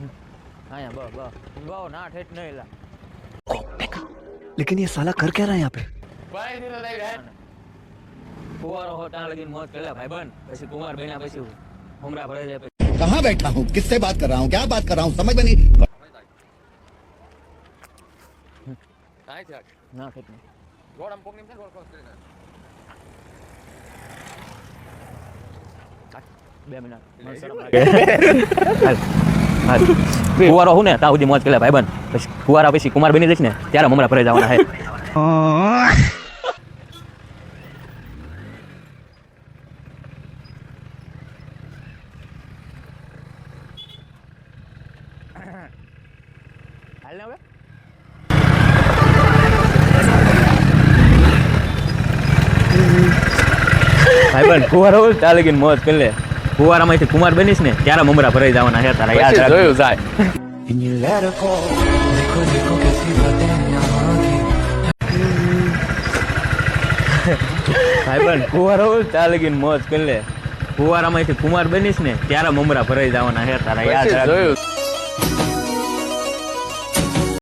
हाँ बस बस गाओ ना ठेठ नहीं ला देखा लेकिन ये साला कर क्या रहा है यहाँ पे भाई दिन लई रहा कुवारो होता लगी मौत केला भाई बन પછી કુમાર બેના પછી હુમરા ભરે જાય પછી कहाँ बैठा हूँ किससे बात कर रहा हूँ क्या बात कर रहा हूँ समझ में नहीं કાઈ છે ના ઠેઠ નહીં ગોળ આમ પોકની છે ગોળ ક્રોસ કરીને 2 મિનિટ હાલ કુવારો હું ને તા સુધી મોજ કેલા ભાઈ બન પછી કુવારા પછી કુમાર બની જઈશ ને ત્યારે મમરા ભરે જવાના હે હાલ ને હવે ભાઈ બન કુવારો ચાલ લગીને મોજ કરી લે કુવારામાંથી કુમાર બનીશ ને ત્યારે મમરા ભરાઈ જવાના છે તારા યાદ રાખ જોયું જાય ભાઈ બન કુવારો ચાલ લગીને મોજ કરી લે કુવારામાંથી કુમાર બનીશ ને ત્યારે મમરા ભરાઈ જવાના છે તારા યાદ રાખ જોયું